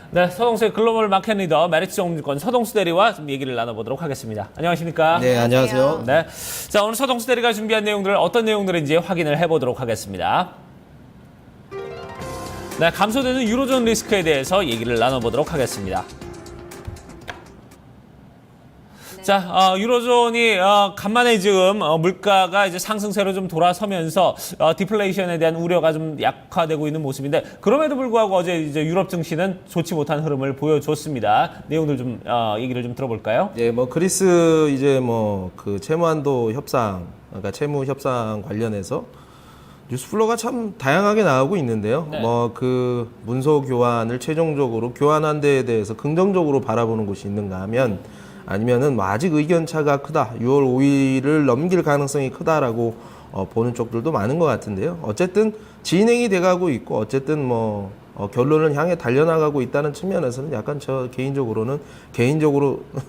네, 서동수의 글로벌 마켓 리더 메리츠 정보증권 서동수 대리와 좀 얘기를 나눠보도록 하겠습니다. 안녕하십니까? 네, 안녕하세요. 네, 자 오늘 서동수 대리가 준비한 내용들 어떤 내용들인지 확인을 해보도록 하겠습니다. 네, 감소되는 유로존 리스크에 대해서 얘기를 나눠보도록 하겠습니다. 자, 유로존이 간만에 지금 물가가 이제 상승세로 좀 돌아서면서 디플레이션에 대한 우려가 좀 약화되고 있는 모습인데 그럼에도 불구하고 어제 이제 유럽 증시는 좋지 못한 흐름을 보여줬습니다. 내용들 좀 얘기를 좀 들어볼까요? 예, 뭐 그리스 이제 뭐 그 채무한도 협상, 그러니까 채무 협상 관련해서 뉴스 플로우가 참 다양하게 나오고 있는데요. 네. 뭐 그 문서 교환을 최종적으로 교환한 데에 대해서 긍정적으로 바라보는 곳이 있는가 하면 아니면은 뭐 아직 의견 차가 크다. 6월 5일을 넘길 가능성이 크다라고 보는 쪽들도 많은 것 같은데요. 어쨌든 진행이 돼가고 있고 어쨌든 뭐 결론을 향해 달려나가고 있다는 측면에서는 약간 저 개인적으로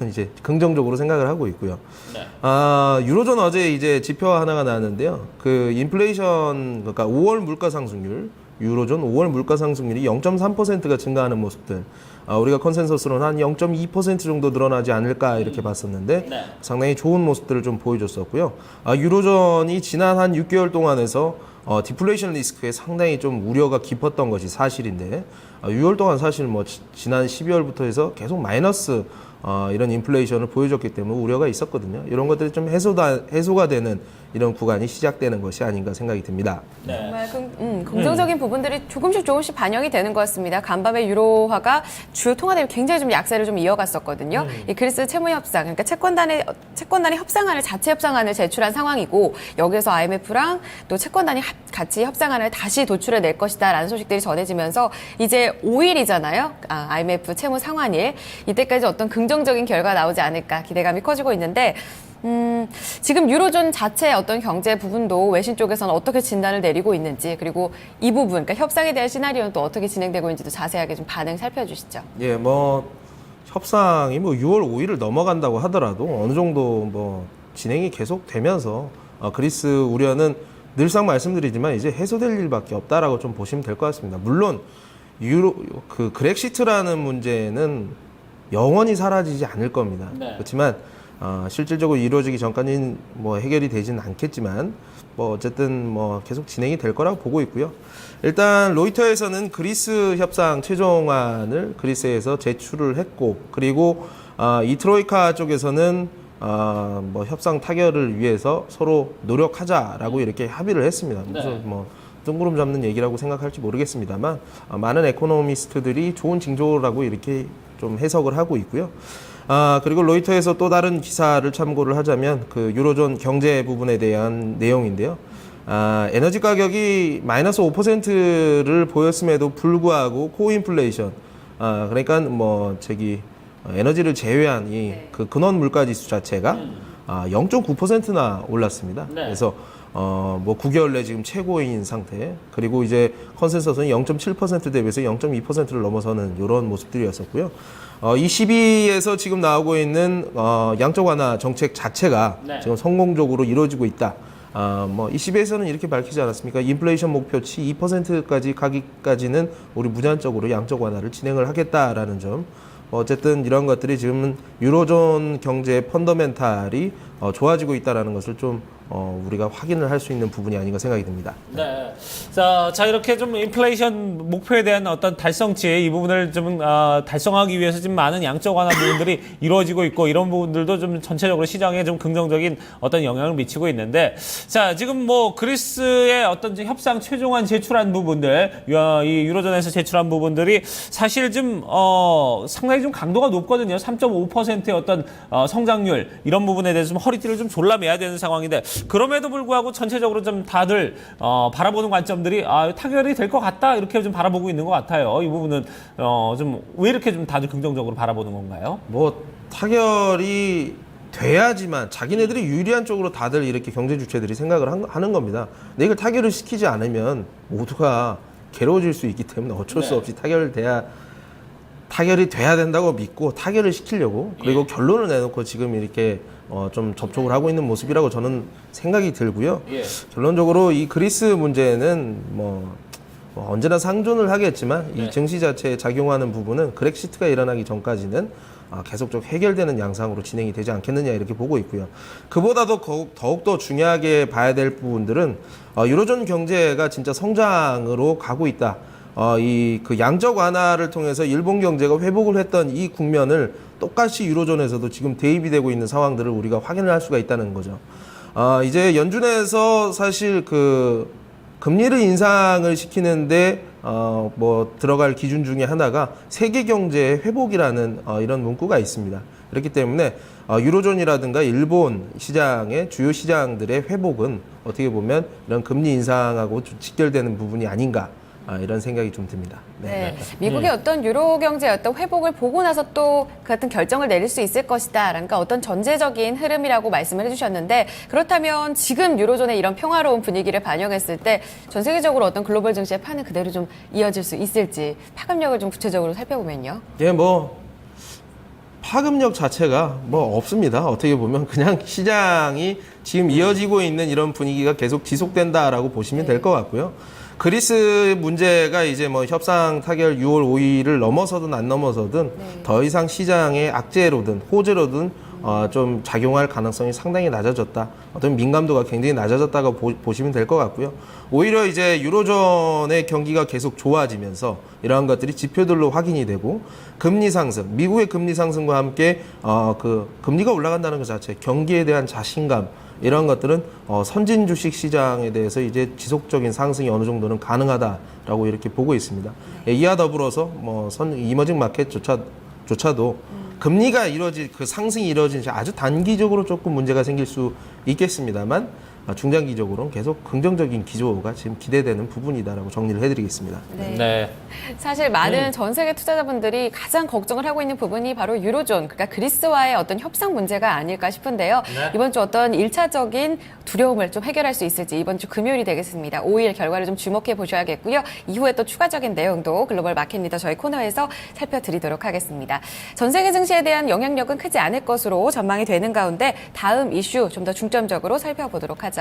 이제 긍정적으로 생각을 하고 있고요. 네. 유로존 어제 이제 지표 하나가 나왔는데요. 그 인플레이션 그러니까 5월 물가 상승률 유로존 5월 물가 상승률이 0.3%가 증가하는 모습들. 우리가 컨센서스로는 한 0.2% 정도 늘어나지 않을까 이렇게 봤었는데 네. 상당히 좋은 모습들을 좀 보여줬었고요. 유로존이 지난 한 6개월 동안에서 디플레이션 리스크에 상당히 좀 우려가 깊었던 것이 사실인데 6월 동안 사실 뭐 지난 12월부터 해서 계속 마이너스 이런 인플레이션을 보여줬기 때문에 우려가 있었거든요. 이런 것들이 좀 해소가 되는 이런 구간이 시작되는 것이 아닌가 생각이 듭니다. 네. 정말 긍정적인 부분들이 조금씩 반영이 되는 것 같습니다. 간밤에 유로화가 주요 통화 대비 굉장히 좀 약세를 좀 이어갔었거든요. 이 그리스 채무 협상, 그러니까 채권단이 협상안을 자체 협상안을 제출한 상황이고 여기서 IMF랑 또 채권단이 같이 협상안을 다시 도출해 낼 것이다라는 소식들이 전해지면서 이제 5일이잖아요. IMF 채무 상환일. 이때까지 어떤 긍정적인 결과가 나오지 않을까 기대감이 커지고 있는데 지금 유로존 자체의 어떤 경제 부분도 외신 쪽에서는 어떻게 진단을 내리고 있는지 그리고 이 부분, 그러니까 협상에 대한 시나리오는 또 어떻게 진행되고 있는지도 자세하게 좀 반응 살펴주시죠. 예, 뭐 협상이 뭐 6월 5일을 넘어간다고 하더라도 어느 정도 뭐 진행이 계속 되면서 그리스 우려는 늘상 말씀드리지만 이제 해소될 일밖에 없다라고 좀 보시면 될 것 같습니다. 물론 그 그렉시트라는 문제는 영원히 사라지지 않을 겁니다. 네. 그렇지만 실질적으로 이루어지기 전까지는 뭐 해결이 되지는 않겠지만 뭐 어쨌든 뭐 계속 진행이 될 거라고 보고 있고요. 일단 로이터에서는 그리스 협상 최종안을 그리스에서 제출을 했고 그리고 이 트로이카 쪽에서는 뭐 협상 타결을 위해서 서로 노력하자라고 이렇게 합의를 했습니다. 그래서 네. 뭐 뜬구름 잡는 얘기라고 생각할지 모르겠습니다만 많은 에코노미스트들이 좋은 징조라고 이렇게 좀 해석을 하고 있고요. 그리고 로이터에서 또 다른 기사를 참고를 하자면 그 유로존 경제 부분에 대한 내용인데요. 에너지 가격이 마이너스 5%를 보였음에도 불구하고 코인플레이션, 그러니까 뭐 에너지를 제외한 이 그 근원 물가 지수 자체가 0.9%나 올랐습니다. 네. 그래서 뭐 9개월 내 지금 최고인 상태. 그리고 이제 컨센서스는 0.7% 대비해서 0.2%를 넘어서는 이런 모습들이었었고요. 이 시비에서 지금 나오고 있는 양적 완화 정책 자체가 네. 지금 성공적으로 이루어지고 있다. 뭐 이 시비에서는 이렇게 밝히지 않았습니까? 인플레이션 목표치 2%까지 가기까지는 우리 무제한적으로 양적 완화를 진행을 하겠다라는 점. 어쨌든 이런 것들이 지금은 유로존 경제의 펀더멘탈이 좋아지고 있다는 것을 좀 우리가 확인을 할 수 있는 부분이 아닌가 생각이 듭니다. 네. 자, 이렇게 좀 인플레이션 목표에 대한 어떤 달성치, 이 부분을 좀, 달성하기 위해서 지금 많은 양적 완화 부분들이 이루어지고 있고, 이런 부분들도 좀 전체적으로 시장에 좀 긍정적인 어떤 영향을 미치고 있는데, 자, 지금 뭐, 그리스의 어떤 협상 최종안 제출한 부분들, 이 유로존에서 제출한 부분들이 사실 좀, 상당히 좀 강도가 높거든요. 3.5%의 어떤, 성장률, 이런 부분에 대해서 좀 허리띠를 좀 졸라매야 되는 상황인데, 그럼에도 불구하고 전체적으로 좀 다들 바라보는 관점들이 타결이 될 것 같다 이렇게 좀 바라보고 있는 것 같아요. 이 부분은 좀 왜 이렇게 좀 다들 긍정적으로 바라보는 건가요? 뭐 타결이 돼야지만 자기네들이 유리한 쪽으로 다들 이렇게 경제 주체들이 생각을 하는 겁니다. 근데 이걸 타결을 시키지 않으면 모두가 괴로워질 수 있기 때문에 어쩔 수 없이 타결이 돼야 된다고 믿고 타결을 시키려고 그리고 결론을 내놓고 지금 이렇게 좀 접촉을 하고 있는 모습이라고 저는 생각이 들고요. 예. 결론적으로 이 그리스 문제는 뭐 뭐 언제나 상존을 하겠지만 이 증시 자체에 작용하는 부분은 그렉시트가 일어나기 전까지는 계속적 해결되는 양상으로 진행이 되지 않겠느냐 이렇게 보고 있고요. 그보다도 더욱더 중요하게 봐야 될 부분들은 유로존 경제가 진짜 성장으로 가고 있다. 이 그 양적 완화를 통해서 일본 경제가 회복을 했던 이 국면을 똑같이 유로존에서도 지금 대입이 되고 있는 상황들을 우리가 확인을 할 수가 있다는 거죠. 이제 연준에서 사실 그 금리를 인상을 시키는데 뭐 들어갈 기준 중에 하나가 세계 경제의 회복이라는 이런 문구가 있습니다. 그렇기 때문에 유로존이라든가 일본 시장의 주요 시장들의 회복은 어떻게 보면 이런 금리 인상하고 좀 직결되는 부분이 아닌가 이런 생각이 좀 듭니다. 네. 미국의 어떤 유로 경제의 어떤 회복을 보고 나서 또 그 같은 결정을 내릴 수 있을 것이다. 그러니까 어떤 전제적인 흐름이라고 말씀을 해주셨는데 그렇다면 지금 유로존의 이런 평화로운 분위기를 반영했을 때 전 세계적으로 어떤 글로벌 증시의 판은 그대로 좀 이어질 수 있을지 파급력을 좀 구체적으로 살펴보면요. 예, 뭐 파급력 자체가 뭐 없습니다. 어떻게 보면 그냥 시장이 지금 이어지고 있는 이런 분위기가 계속 지속된다라고 보시면 될 것 같고요. 그리스 문제가 이제 뭐 협상 타결 6월 5일을 넘어서든 안 넘어서든 더 이상 시장의 악재로든 호재로든 좀 작용할 가능성이 상당히 낮아졌다. 어떤 민감도가 굉장히 낮아졌다고 보시면 될 것 같고요. 오히려 이제 유로존의 경기가 계속 좋아지면서 이러한 것들이 지표들로 확인이 되고 금리 상승, 미국의 금리 상승과 함께 그 금리가 올라간다는 것 자체, 경기에 대한 자신감 이런 것들은 선진 주식 시장에 대해서 이제 지속적인 상승이 어느 정도는 가능하다라고 이렇게 보고 있습니다. 이와 더불어서 뭐 이머징 마켓조차도 금리가 그 상승이 이루어진 아주 단기적으로 조금 문제가 생길 수 있겠습니다만 중장기적으로는 계속 긍정적인 기조가 지금 기대되는 부분이다라고 정리를 해드리겠습니다. 네. 사실 많은 전 세계 투자자분들이 가장 걱정을 하고 있는 부분이 바로 유로존, 그러니까 그리스와의 어떤 협상 문제가 아닐까 싶은데요. 이번 주 어떤 1차적인 두려움을 좀 해결할 수 있을지 이번 주 금요일이 되겠습니다. 5일 결과를 좀 주목해 보셔야겠고요. 이후에 또 추가적인 내용도 글로벌 마켓 리더 저희 코너에서 살펴드리도록 하겠습니다. 전 세계 증시에 대한 영향력은 크지 않을 것으로 전망이 되는 가운데 다음 이슈 좀 더 중점적으로 살펴보도록 하죠.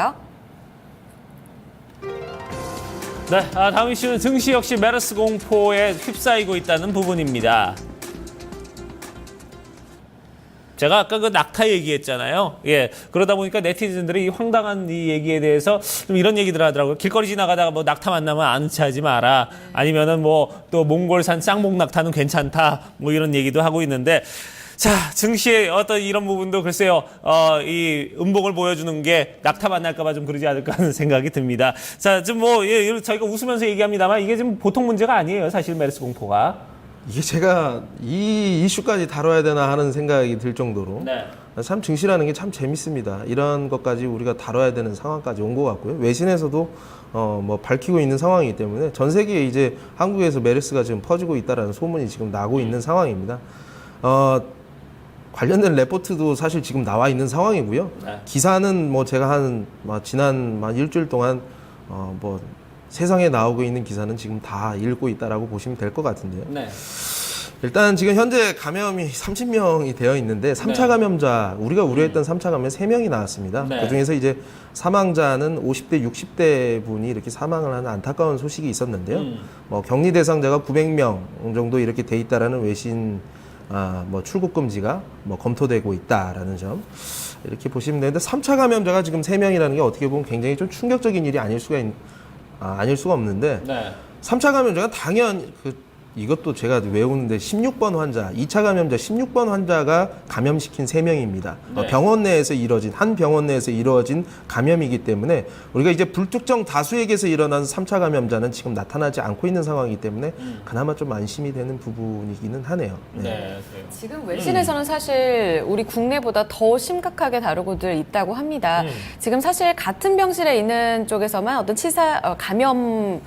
네, 다음 이슈는 증시 역시 메르스 공포에 휩싸이고 있다는 부분입니다. 제가 아까 그 낙타 얘기했잖아요. 예, 그러다 보니까 네티즌들이 황당한 이 얘기에 대해서 좀 이런 얘기들 하더라고요. 길거리 지나가다가 뭐 낙타 만나면 아는 체 하지 마라. 아니면은 뭐 또 몽골산 쌍목 낙타는 괜찮다. 뭐 이런 얘기도 하고 있는데. 자, 증시의 어떤 이런 부분도 글쎄요, 이 음봉을 보여주는 게 낙타 만날까봐 좀 그러지 않을까 하는 생각이 듭니다. 자, 지금 뭐, 예, 저희가 웃으면서 얘기합니다만 이게 지금 보통 문제가 아니에요. 사실 메르스 공포가. 이게 제가 이 이슈까지 다뤄야 되나 하는 생각이 들 정도로 참 증시라는 게 참 재밌습니다. 이런 것까지 우리가 다뤄야 되는 상황까지 온 것 같고요. 외신에서도 뭐 밝히고 있는 상황이기 때문에 전 세계에 이제 한국에서 메르스가 지금 퍼지고 있다라는 소문이 지금 나고 있는 상황입니다. 관련된 레포트도 사실 지금 나와 있는 상황이고요. 기사는 뭐 제가 지난 일주일 동안 뭐 세상에 나오고 있는 기사는 지금 다 읽고 있다라고 보시면 될 것 같은데요. 일단 지금 현재 감염이 30명이 되어 있는데 3차 감염자, 우리가 우려했던 3차 감염 3명이 나왔습니다. 그중에서 이제 사망자는 50대, 60대 분이 이렇게 사망을 하는 안타까운 소식이 있었는데요. 뭐 격리 대상자가 900명 정도 이렇게 돼 있다라는 외신 뭐 출국 금지가 뭐 검토되고 있다라는 점 이렇게 보시면 되는데 3차 감염자가 지금 3명이라는 게 어떻게 보면 굉장히 좀 충격적인 일이 아닐 수가 없는데 3차 감염자가 당연 이것도 제가 외우는데 16번 환자, 2차 감염자 16번 환자가 감염시킨 3명입니다. 병원 내에서 한 병원 내에서 이루어진 감염이기 때문에 우리가 이제 불특정 다수에게서 일어난 3차 감염자는 지금 나타나지 않고 있는 상황이기 때문에 그나마 좀 안심이 되는 부분이기는 하네요. 지금 외신에서는 사실 우리 국내보다 더 심각하게 다루고들 있다고 합니다. 지금 사실 같은 병실에 있는 쪽에서만 어떤 감염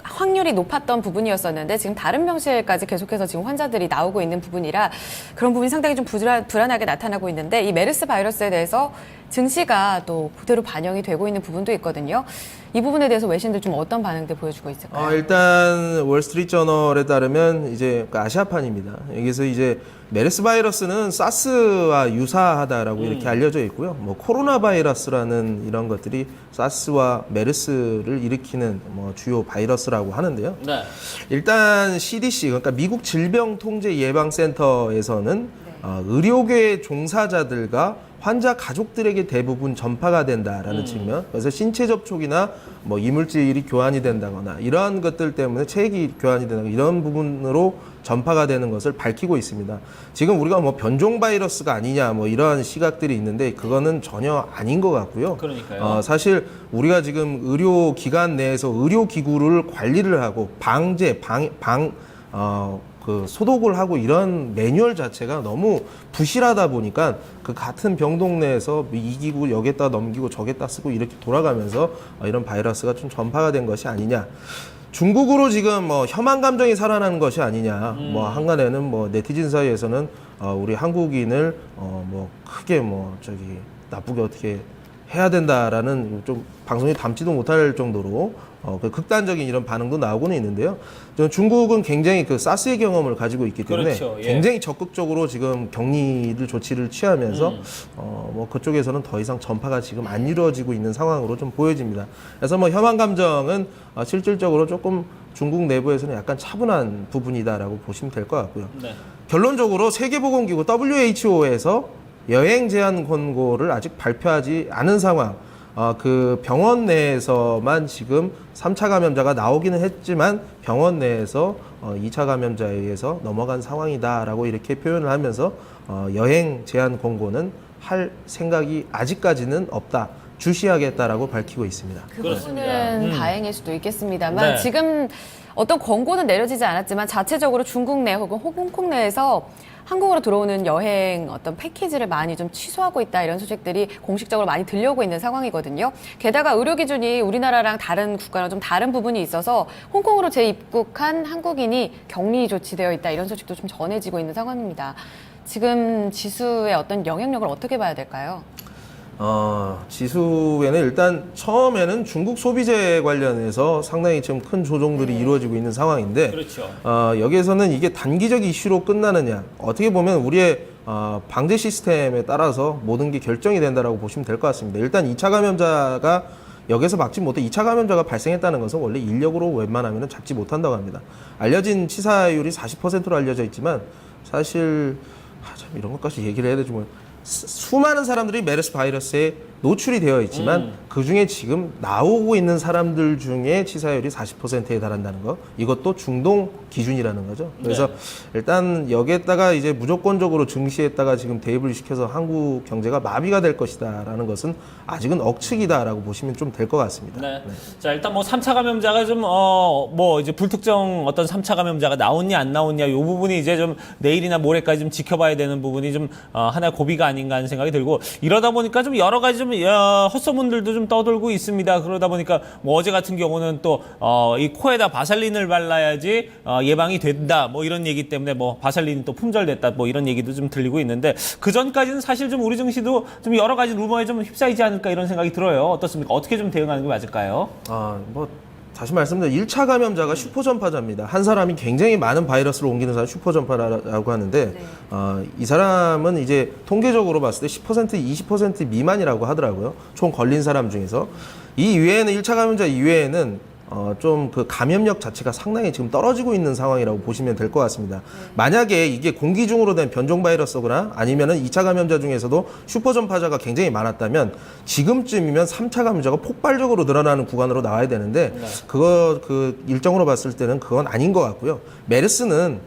확률이 높았던 부분이었었는데 지금 다른 병실까지 계속해서 지금 환자들이 나오고 있는 부분이라 그런 부분이 상당히 좀 불안하게 나타나고 있는데 이 메르스 바이러스에 대해서 증시가 또 그대로 반영이 되고 있는 부분도 있거든요. 이 부분에 대해서 외신들 좀 어떤 반응들 보여주고 있을까요? 일단 월스트리트저널에 따르면 이제 그 아시아판입니다. 여기서 이제 메르스 바이러스는 사스와 유사하다라고 이렇게 알려져 있고요. 뭐 코로나 바이러스라는 이런 것들이 사스와 메르스를 일으키는 뭐 주요 바이러스라고 하는데요. 네. 일단 CDC 그러니까 미국 질병통제예방센터에서는 의료계 종사자들과 환자 가족들에게 대부분 전파가 된다라는 측면. 그래서 신체 접촉이나 뭐 이물질이 교환이 된다거나 이러한 것들 때문에 체액이 교환이 된다거나 이런 부분으로 전파가 되는 것을 밝히고 있습니다. 지금 우리가 뭐 변종 바이러스가 아니냐 뭐 이러한 시각들이 있는데 그거는 전혀 아닌 것 같고요. 그러니까요. 사실 우리가 지금 의료 기관 내에서 의료 기구를 관리를 하고 그 소독을 하고 이런 매뉴얼 자체가 너무 부실하다 보니까 그 같은 병동 내에서 이 기구 여기에다 넘기고 저기에다 쓰고 이렇게 돌아가면서 이런 바이러스가 좀 전파가 된 것이 아니냐. 중국으로 지금 뭐 혐한 감정이 살아나는 것이 아니냐. 뭐 한간에는 뭐 네티즌 사이에서는 우리 한국인을 뭐 크게 뭐 저기 나쁘게 어떻게 해야 된다라는 좀 방송에 담지도 못할 정도로 그 극단적인 이런 반응도 나오고는 있는데요. 중국은 굉장히 그 사스의 경험을 가지고 있기 때문에 그렇죠. 예. 굉장히 적극적으로 지금 격리를 조치를 취하면서 뭐 그쪽에서는 더 이상 전파가 지금 안 이루어지고 있는 상황으로 좀 보여집니다. 그래서 뭐 혐한 감정은 실질적으로 조금 중국 내부에서는 약간 차분한 부분이다라고 보시면 될 것 같고요. 네. 결론적으로 세계보건기구 WHO에서 여행 제한 권고를 아직 발표하지 않은 상황. 그 병원 내에서만 지금 3차 감염자가 나오기는 했지만 병원 내에서 2차 감염자에 의해서 넘어간 상황이다라고 이렇게 표현을 하면서 여행 제한 권고는 할 생각이 아직까지는 없다. 주시하겠다라고 밝히고 있습니다. 그 그렇습니다. 부분은 다행일 수도 있겠습니다만 네. 지금 어떤 권고는 내려지지 않았지만 자체적으로 중국 내 혹은 홍콩 내에서 한국으로 들어오는 여행 어떤 패키지를 많이 좀 취소하고 있다 이런 소식들이 공식적으로 많이 들려오고 있는 상황이거든요. 게다가 의료 기준이 우리나라랑 다른 국가랑 좀 다른 부분이 있어서 홍콩으로 재입국한 한국인이 격리 조치되어 있다 이런 소식도 좀 전해지고 있는 상황입니다. 지금 지수의 어떤 영향력을 어떻게 봐야 될까요? 지수에는 일단 처음에는 중국 소비재 관련해서 상당히 지금 큰 조정들이 이루어지고 있는 상황인데, 그렇죠. 여기에서는 이게 단기적 이슈로 끝나느냐, 어떻게 보면 우리의 방제 시스템에 따라서 모든 게 결정이 된다라고 보시면 될 것 같습니다. 일단 2차 감염자가 여기서 막지 못해 2차 감염자가 발생했다는 것은 원래 인력으로 웬만하면 잡지 못한다고 합니다. 알려진 치사율이 40%로 알려져 있지만 사실 참 이런 것까지 얘기를 해야 되지 뭐. 수많은 사람들이 메르스 바이러스에 노출이 되어 있지만 그 중에 지금 나오고 있는 사람들 중에 치사율이 40%에 달한다는 거, 이것도 중동 기준이라는 거죠. 그래서 일단 여기에다가 이제 무조건적으로 증시에다가 지금 대입을 시켜서 한국 경제가 마비가 될 것이다라는 것은 아직은 억측이다라고 보시면 좀 될 것 같습니다. 네. 자, 일단 뭐 3차 감염자가 좀, 뭐 이제 불특정 어떤 3차 감염자가 나왔냐, 안 나왔냐, 요 부분이 이제 좀 내일이나 모레까지 좀 지켜봐야 되는 부분이 좀, 하나의 고비가 아닌가 하는 생각이 들고, 이러다 보니까 좀 여러 가지 좀, 헛소문들도 좀 떠돌고 있습니다. 그러다 보니까 뭐 어제 같은 경우는 또, 이 코에다 바살린을 발라야지, 예방이 된다. 뭐 이런 얘기 때문에 뭐 바살린이 또 품절됐다. 뭐 이런 얘기도 좀 들리고 있는데, 그 전까지는 사실 좀 우리 증시도 좀 여러 가지 루머에 좀 휩싸이지 않을까 이런 생각이 들어요. 어떻습니까? 어떻게 좀 대응하는 게 맞을까요? 뭐 다시 말씀드리면 1차 감염자가 슈퍼전파자입니다. 한 사람이 굉장히 많은 바이러스를 옮기는 사람 슈퍼전파라고 하는데 이 사람은 이제 통계적으로 봤을 때 10% 20% 미만이라고 하더라고요. 총 걸린 사람 중에서. 이 이외에는 1차 감염자 이외에는 좀 그 감염력 자체가 상당히 지금 떨어지고 있는 상황이라고 보시면 될 것 같습니다. 만약에 이게 공기 중으로 된 변종 바이러스거나 아니면은 2차 감염자 중에서도 슈퍼 전파자가 굉장히 많았다면 지금쯤이면 3차 감염자가 폭발적으로 늘어나는 구간으로 나와야 되는데 그거 그 일정으로 봤을 때는 그건 아닌 것 같고요. 메르스는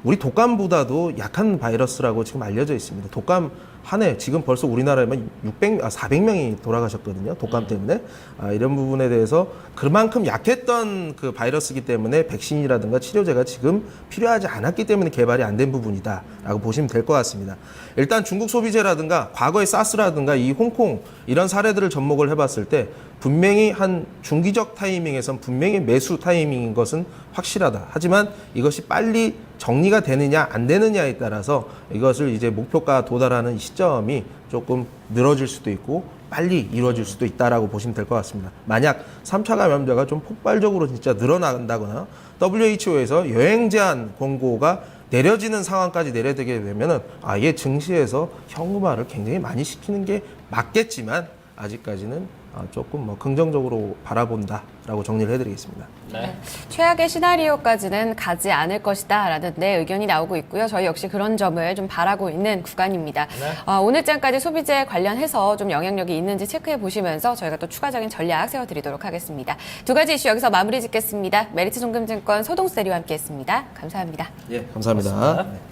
우리 독감보다도 약한 바이러스라고 지금 알려져 있습니다. 독감 한 해 지금 벌써 우리나라에만 400명이 돌아가셨거든요. 독감 때문에. 이런 부분에 대해서 그만큼 약했던 그 바이러스이기 때문에 백신이라든가 치료제가 지금 필요하지 않았기 때문에 개발이 안 된 부분이다라고 보시면 될 것 같습니다. 일단 중국 소비재라든가 과거의 사스라든가 이 홍콩 이런 사례들을 접목을 해봤을 때 분명히 한 중기적 타이밍에선 분명히 매수 타이밍인 것은 확실하다. 하지만 이것이 빨리 정리가 되느냐 안 되느냐에 따라서 이것을 이제 목표가 도달하는 시점이 조금 늘어질 수도 있고 빨리 이루어질 수도 있다라고 보시면 될 것 같습니다. 만약 3차 감염자가 좀 폭발적으로 진짜 늘어난다거나 WHO에서 여행 제한 권고가 내려지는 상황까지 내려지게 되면은 아예 증시에서 현금화를 굉장히 많이 시키는 게 맞겠지만 아직까지는 조금 뭐 긍정적으로 바라본다라고 정리를 해드리겠습니다. 네. 최악의 시나리오까지는 가지 않을 것이다라는 의견이 나오고 있고요. 저희 역시 그런 점을 좀 바라고 있는 구간입니다. 오늘장까지 소비재 관련해서 좀 영향력이 있는지 체크해 보시면서 저희가 또 추가적인 전략 세워드리도록 하겠습니다. 두 가지 이슈 여기서 마무리 짓겠습니다. 메리츠 송금증권 소동수 대리와 함께했습니다. 감사합니다. 예, 감사합니다. 고맙습니다.